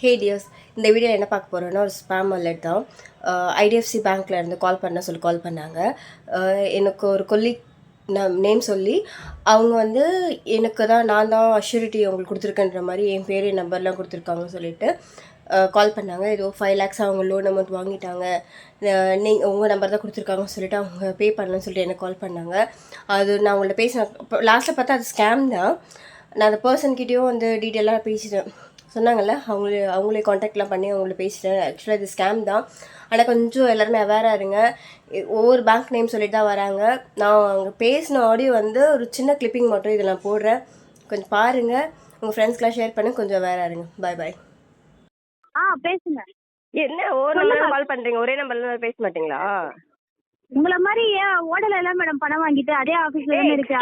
ஹே tears, இந்த video என்ன பார்க்க போகிறோன்னா ஒரு ஸ்பேம் வாலெட் தான். ஐடிஎஃப்சி பேங்க்கில் இருந்து கால் கால் பண்ணாங்க. எனக்கு ஒரு கொல்லீக் நேம் சொல்லி அவங்க வந்து எனக்கு தான் நான் தான் அஷ்யூரிட்டி அவங்களுக்கு கொடுத்துருக்கேன்ற மாதிரி என் பேர் என் நம்பர்லாம் கொடுத்துருக்காங்கன்னு சொல்லிட்டு கால் பண்ணாங்க. ஏதோ 5 lakhs அவங்க லோன் அமௌண்ட் வாங்கிட்டாங்க, நீங்கள் உங்கள் நம்பர் தான் கொடுத்துருக்காங்கன்னு சொல்லிட்டு அவங்க பே பண்ணலன்னு சொல்லிட்டு எனக்கு கால் பண்ணாங்க. அது நான் அவங்கள்ட்ட பேசினேன். இப்போ லாஸ்ட்டில் பார்த்தா அது ஸ்கேம் தான். நான் அந்த பர்சன்கிட்டையும் வந்து டீட்டெயிலாக பேசிட்டேன். சொன்னாங்கல்ல, அவங்களே காண்டாக்ட்லாம் பண்ணி அவங்கள பேசிட்டேன். ஆக்சுவலாக இது ஸ்கேம் தான். ஆனால் கொஞ்சம் எல்லாருமே அவேராக இருங்க. ஒவ்வொரு பேங்க் நேம் சொல்லிட்டு தான் வராங்க. நான் அவங்க பேசின ஆடியோ வந்து ஒரு சின்ன கிளிப்பிங் மட்டும் இதில் நான் போடுறேன், கொஞ்சம் பாருங்கள். உங்கள் ஃப்ரெண்ட்ஸ்க்கெலாம் ஷேர் பண்ணி கொஞ்சம் அவேராக இருங்க. பாய் பாய். பேசுங்க. என்ன ஒரு நம்பர் கால் பண்றீங்க, ஒரே நம்பர்ல பேச மாட்டீங்களா? உங்கள மாதிரி ஓடல எல்லாம் மேடம் பணம் வாங்கிட்டு அதே ஆபீஸ்ல தான இருக்கு.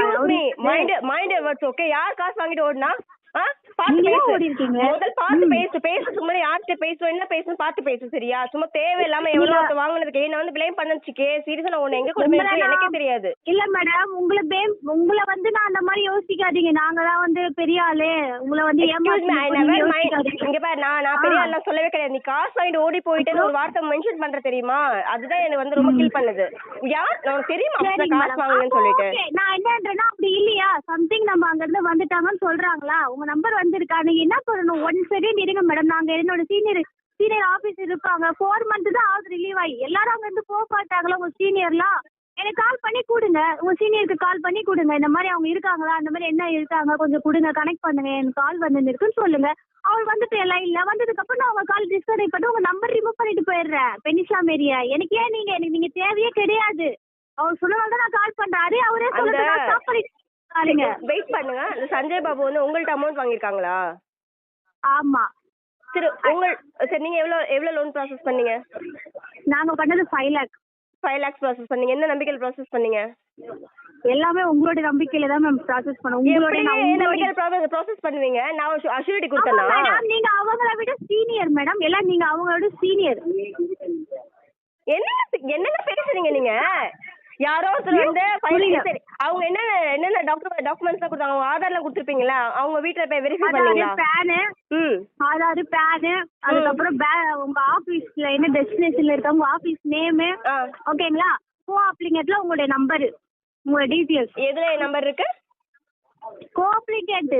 Mind words okay. யார் காசு வாங்கிட்டு ஓடுனா? முதல் பார்த்து பேசுறதுக்கு முன்னாடி யார்கிட்ட பேசுவோம், என்ன பேசணும் பார்த்து பேசு, சரியா? சும்மா தேவையில்லாம எவ்வளவு வாங்கினதுக்கு என்ன வந்து பிளேம் பண்ணச்சுக்கே. சீரியஸா நான் உன்னை எங்க கொண்டு போய் எனக்கே தெரியாது. இல்ல மேடம், உங்களை வந்து நான் அந்த மாதிரி யோசிக்காதீங்க. நாங்க தான் வந்து பெரிய ஆளு, உங்களை வந்து இங்க பாரு, நான் பெரிய ஆள் சொல்லவே கிடையாது. நீ காசு வாங்கிட்டு ஓடி போயிட்டு ஒரு வார்த்தை மென்ஷன் பண்ற தெரியுமா? அதுதான் எனக்கு வந்து ரொம்ப கில் பண்ணுது. யார் உனக்கு தெரியுமா காசு வாங்குன்னு சொல்லிட்டு? நான் என்னன்றேன்னா அப்படி இல்லையா, சம்திங் நம்ம அங்க இருந்து வந்துட்டாங்கன்னு சொல்றாங்களா, உங்க நம்பர் வந்திருக்கா, நீங்க என்ன பண்ணணும், 1 செகண்ட் இருங்க மேடம். நாங்க என்னோட சீனியர் ஆபீஸ் இருப்பாங்க, 4 months தான் ஆகுது ரிலீவ் ஆகி. எல்லாரும் அங்க இருந்து போக மாட்டாங்களா உங்க சீனியர்லாம்? எனக்கு கால் பண்ணி கொடுங்க, உங்க சீனியருக்கு கால் பண்ணி கொடுங்க. இந்த மாதிரி அவங்க இருக்காங்களா, அந்த மாதிரி என்ன இருக்காங்க கொஞ்சம் கொடுங்க, கனெக்ட் பண்ணுங்க, எனக்கு கால் வந்துருக்குன்னு சொல்லுங்க. அவள் வந்துட்டு எல்லாம் இல்ல, வந்ததுக்கு அப்புறம் நான் உங்க கால் டிஸ்கனெக்ட் பண்ணி உங்க நம்பர் ரிமூவ் பண்ணிட்டு போயிடுறேன். பெனிஷா மேரியா, எனக்கு ஏன் நீங்க தேவையே கிடையாது. அவர் சொன்னதால நான் கால் பண்றாரு, அவரே சொல்லுங்க. வெயிட் பண்ணுங்க. சஞ்சய் பாபு வந்து உங்கள்ட்ட அமௌண்ட் வாங்கிருக்காங்களா? ஆமா. சரி நீங்க எவ்வளவு லோன் ப்ராசஸ் பண்ணீங்க? நாங்க பண்ணது 5 lakhs ப்ராசஸ் பண்ணீங்க. என்ன நம்பிக்கையில ப்ராசஸ் பண்ணீங்க? எல்லாமே உங்களோட நம்பிக்கையில தான் மேம் ப்ராசஸ் பண்ணோம். உங்களோட நம்பிக்கையில ப்ராசஸ் பண்ணுவீங்க. நான் அஷ்யூரிட்டி கொடுத்தேனா? மேடம் நீங்க அவங்கள விட சீனியர் மேடம், எல்லாம் நீங்க அவங்களோட சீனியர். என்னென்ன பேசுறீங்க நீங்க? யாரோ ஒருத்தர் வந்து அவங்க என்னென்ன டாக்குமெண்ட்ஸ் கொடுத்தாங்க? அவங்க ஆதார்ல கொடுத்துருப்பீங்களா? அவங்க வீட்டுல போய் வெரிஃபை பண்ணீங்களா? ஆதார், பேனு, அதுக்கப்புறம் உங்க ஆபீஸ்ல என்ன டெஸ்டினேஷன்ல இருக்க உங்க ஆபீஸ் நேம், ஓகேங்களா? கோ அப்ளிகேட்ல உங்களுடைய நம்பர், உங்களோட டீடைல்ஸ். எதுல நம்பர் இருக்கு? கோ அப்ளிகேட்.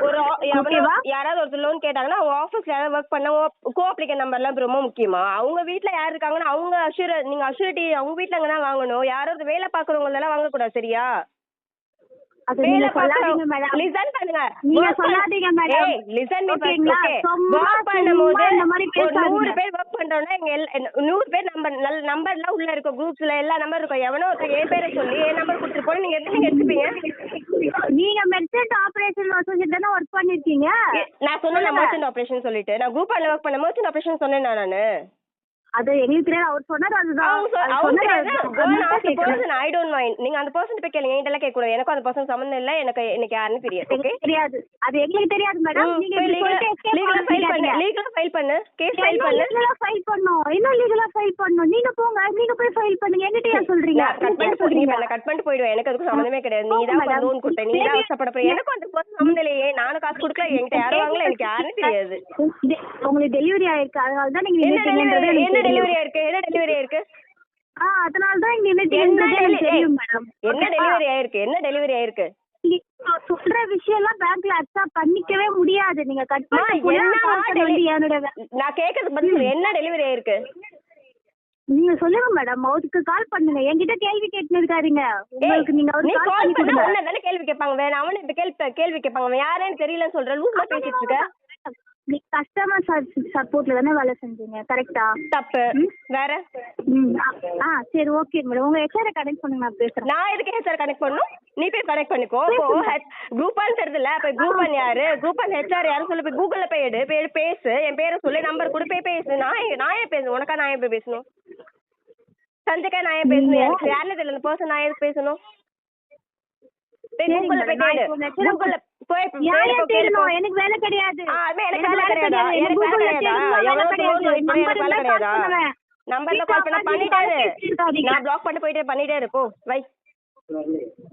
ஒரு யாராவது ஒருத்தர் லோன் கேட்டாங்கன்னா அவங்க ஆபீஸ்ல யாராவது ஒர்க் பண்ண கோ அப்ளிகேட் நம்பர்லாம் ரொம்ப முக்கியமா? அவங்க வீட்டுல யாரு இருக்காங்கன்னா அவங்க நீங்க அஷ்யூரிட்டி அவங்க வீட்டுல அங்கதான் வாங்கணும். யாராவது வேலை பாக்குறவங்க எல்லாம் வாங்க கூடாது, சரியா? லிசன் பண்ணுங்க. ஒர்க் பண்ணும்போது 100 பேர் ஒர்க் பண்றோம்னா 100 பேர் நம்பர்லாம் உள்ள இருக்கும், குரூப்ஸ்ல எல்லா நம்பர் இருக்கும். எவனோ என் பேரை சொல்லி என் நம்பர் கொடுத்துருப்போம். நீங்க எடுத்துப்பீங்க. நீங்க மெர்ச்சன்ட் ஆபரேஷன் அசோசியேட் தான ஒர்க் பண்ணிருக்கீங்க. நான் சொன்னேன் மெர்ச்சன்ட் ஆபரேஷன் சொல்லிட்டு. நான் குரூப் ஆன்ல ஒர்க் பண்ண மெர்ச்சன்ட் ஆபரேஷன் சொன்னேன் நானு. அது எங்களுக்கு தெரியாது, அவர் சொன்னாரு. அதுதான் ஐ டோன்ட் மைண்ட். நீங்க அந்த பர்சன் போய் கேளுங்க, என்கிட்ட கேட்க கூடாது. எனக்கும் அந்த பர்சன் சம்பந்தம் இல்ல. எனக்கு யாருன்னு தெரியாது. ஓகே, தெரியாது. அது எங்களுக்கு தெரியாது மேடம். நீங்க லீகலா ஃபைல் பண்ணு. கேஸ் ஃபைல் பண்ணு. லீகலா ஃபைல் பண்ணனும். இன்னும் லீகலா ஃபைல் பண்ணனும். நீங்க போங்க, நீங்க போய் ஃபைல் பண்ணுங்க. என்கிட்ட ஏன் சொல்றீங்க? கட் பண்ணிட்டு போயிடுவேன். எனக்கு அதுக்கு சம்பந்தமே கிடையாது. நீ தான் லோன் கொடுத்த, நீ தான் கஷ்டப்பட. எனக்கு அந்த பர்சன் சம்பந்தம் இல்லையே. நானும் காசு கொடுக்கல, என்கிட்ட யாரும் வாங்கல, எனக்கு யாருன்னு தெரியாது. உங்களுக்கு டெலிவரி ஆயிருக்கு, அதனால தான் நீங்க என்ன டெலிவரி ஆயிருக்கு? அதனால தான் இங்க தெரியும் மேடம். என்ன டெலிவரி ஆயிருக்கு? சொல்ற விஷயம் எல்லாம் பேங்க்ல அக்செப்ட் பண்ணிக்கவே முடியாது. நீங்க கட் நான் கேக்குறது பதில் என்ன டெலிவரி ஆயிருக்கு? நீங்க சொல்லுங்க மேடம். அவருக்கு கால் பண்ணுங்க. என்கிட்ட கேள்வி கேட்டுன்னு இருக்காருங்க. உங்களுக்கு நீங்க அவருக்கு கால் பண்ணி கொடுங்க. கேள்வி கேட்பாங்க. வேற அவனே இப்ப கேள்வி கேட்பாங்க. யாரேன்னு தெரியலன்னு சொல்ற லூஸ்ல பேசிட்டு இருக்க. நீ கஸ்டமர் சப்போர்ட்ல தானே வேலை செஞ்சீங்க, கரெக்டா? தப்பு. வேற சரி ஓகே மேடம். உங்க ஹெச்ஆர் கனெக்ட் பண்ணுங்க, நான் பேசுறேன். நான் எதுக்கு ஹெச்ஆர் கனெக்ட் பண்ணனும்? நீ போய் கனெக்ட் பண்ணிக்கோ. குரூப் ஆன் தெரியுதுல, அப்ப குரூப் ஆன் யாரு, குரூப் ஆன் ஹெச்ஆர் யாரு சொல்லி போய் கூகுள்ல போய் எடு, பேசு. என் பேரை சொல்லி நம்பர் கொடு, போய் பேசு. நான் ஏன் பேசணும்? உனக்கா நான் ஏன் போய் பேசணும்? சஞ்சய்க்கா நான் ஏன் பேசணும்? யாருன்னு தெரியல பர்சன், நான் ஏன் பேசணும்? கூகுள்ல போய் கேளு. கூகுள்ல எனக்கு வேலை கிடையாது. நம்பர்ல கால் பண்ண பண்ணிட்டாரு. நான் பிளாக் பண்ணிட்டே போ. வை.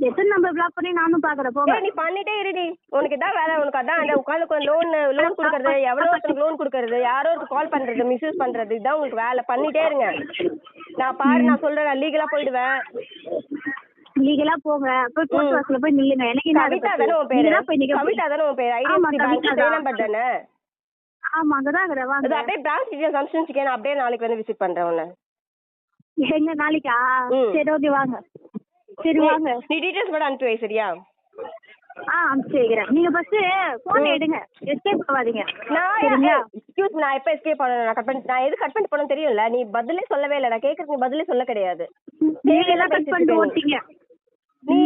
எத்தனை நம்பர் பிளாக் பண்ணி நானும் பாக்குறேன் போங்க. நீ பண்ணிட்டே இருடி, உனக்கு இதான் வேலை, உனக்கு அதான் அந்த உட்காந்து லோன் கொடுக்கறது, எவ்வளோ ஒருத்தருக்கு லோன் கொடுக்கறது, யாரோ ஒருத்தர் கால் பண்றது, மிஸ்யூஸ் பண்றது, இதான் உங்களுக்கு வேலை. பண்ணிட்டே இருங்க. நான் பாரு, நான் சொல்றேன், நான் லீகலா போயிடுவேன். லீகலா போங்க, போய் போஸ்ட் ஆஃபீஸ்ல போய் நில்லுங்க. எனக்கு என்ன கவிதா தானே உன் பேரு? கவிதா தானே உன் பேரு? ஆமா, ஐடிஎஃப்சி பேங்க் கவிதா தான். நம்பர் தானே? ஆமா, அங்கதான் இருக்கிறேன் வாங்க. அது அப்படியே பிரான்ச் டீடைல்ஸ் அனுப்பிச்சுக்கேன், நான் அப்படியே நாளைக்கு வந்து விசிட் பண்றேன் உன்னை. எங்க நாளைக்கா? சரி ஓகே வாங்க. சரி வாங்க. நீ டீடைல்ஸ் கூட அனுப்பி வை, சரியா? அனுப்பிச்சு வைக்கிறேன். நீங்க ஃபர்ஸ்ட் போன் எடுங்க, எஸ்கேப் ஆகாதீங்க. நான் எப்ப எஸ்கேப் பண்ணணும்? நான் எது கட் பண்ணி போனேன்னு தெரியும்ல. நீ பதிலே சொல்லவே இல்லை. நான் கேட்கறது நீ பதிலே சொல்ல கிடையாது. நீங்க எல்லாம் கட் பண்ணிட்டு ஓட்டிங்க.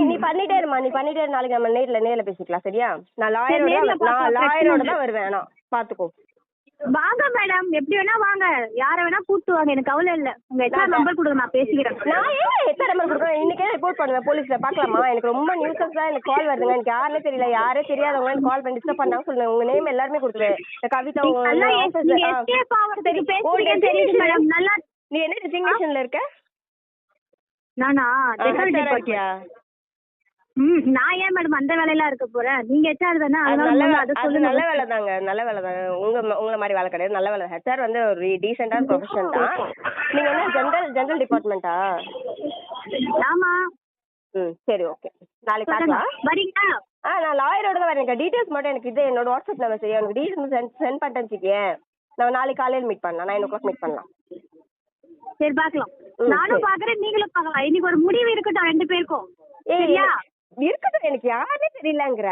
நீ பண்ணிட்டே இருமா, நீ பண்ணிட்டே இரு. நாளைக்கு நம்ம நேர்ல பேசிக்கலாம், சரியா? நான் லாயரோட தான் வருவேன். நான் பாத்துக்கோ. வாங்க மேடம், எப்படி வேணா வாங்க, யார வேணா கூப்பிட்டு வாங்க, எனக்கு கவலை இல்ல. உங்க எத்தனை நம்பர் கொடுங்க, நான் பேசிக்கிறேன். நான் ஏன் எத்தனை நம்பர் கொடுக்குறேன்? இன்னைக்கே ரிப்போர்ட் பண்ணுவேன் போலீஸ்ல. பாக்கலாமா? எனக்கு ரொம்ப நியூஸஸ் தான் எனக்கு கால் வருதுங்க. எனக்கு யாருன்னே தெரியல, யாரே தெரியாதவங்க எனக்கு கால் பண்ணி டிஸ்டர்ப் பண்ணாங்க. சொல்லுங்க, உங்க நேம் எல்லாருமே கொடுத்துருவேன். கவிதா எஸ்கேப் ஆவறதுக்கு பேசுறீங்க தெரியுது மேடம். நல்லா. நீ என்ன டிசிக்னேஷன்ல இருக்க? நானா இருக்கியா? நான் ஏன் மேடம் அந்த வேலையெல்லாம் இருக்க போறேன்? நீங்க ஹெச்ஆர் தானே, அது நல்ல வேலை தாங்க, நல்ல வேலை தாங்க. உங்களை மாதிரி வேலை கிடையாது, நல்ல வேலை. ஹெச்ஆர் வந்து ஒரு டீசென்டான ப்ரொஃபஷன் தான். நீங்க என்ன ஜெனரல் டிபார்ட்மெண்ட்டா? ஆமா. சரி ஓகே, நாளைக்கு பார்க்கலாம். வரீங்களா? நான் லாயரோட தான் வரேன். டீடைல்ஸ் மட்டும் எனக்கு இது என்னோட வாட்ஸ்அப் நம்பர், சரியா? எனக்கு டீடைல்ஸ் சென்ட் பண்ணிட்டேன்னு வச்சுக்கேன். நம்ம நாளைக்கு காலையில் மீட் பண்ணலாம், 9 o'clock மீட் பண்ணலாம். சரி பார்க்கலாம். நானும் பாக்குறேன், நீங்களும் பார்க்கலாம். இன்னைக்கு ஒரு முடிவு இருக்கட்டும் 2 பேருக்கும். சரியா? இருக்கட்டும், எனக்கு யாருமே தெரியலங்கிற.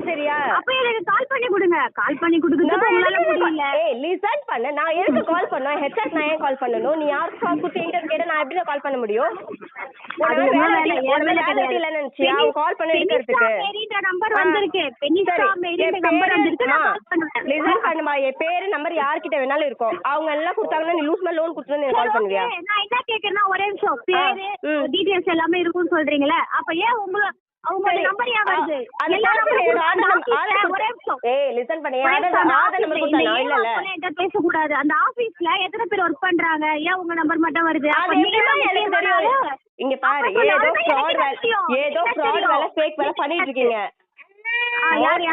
சரியா? அப்ப எனக்கு கால் பண்ணி கொடுங்க. கால் பண்ணி கொடுக்குறது உங்களால முடியல. லிசன் பண்ணு. நான் எதுக்கு கால் பண்ணேன்? ஹெச்ஆர் நான் ஏன் கால் பண்ணணும்? நீ யாருக்கு கால் கொடுத்து என்கிட்ட கேட்ட நான் எப்படி கால் பண்ண முடியும்? இல்லன்னு நினைச்சியா கால் பண்ண எடுக்கிறதுக்கு? நம்பர் வந்திருக்கு, பெனிஷா மேரின்ற நம்பர் வந்திருக்கு, நான் கால் பண்ணுவேன். லிசன் பண்ணுமா, என் பேரு நம்பர் யார்கிட்ட வேணாலும் இருக்கும். அவங்க எல்லாம் கொடுத்தாங்கன்னா நீ லூஸ்மா லோன் கொடுத்து கால் பண்ணுவியா? நான் என்ன கேக்குறேன்னா, ஒரே நிமிஷம், பேரு டீடைல்ஸ் எல்லாமே இருக்கும்னு சொல்றீங்களே, அப்ப ஏன் அவங்க நம்பர் யா வருது? லிசன் பண்ணு. பேசக்கூடாது. அந்த ஆபீஸ்ல எத்தனை பேர் ஒர்க் பண்றாங்க? ஏன் உங்க நம்பர் மட்டும் வருது? இங்க பாரு, ஏதோ ஃப்ராட் வேலை, ஃபேக் வேலை பண்ணிட்டு இருக்கீங்க. யார்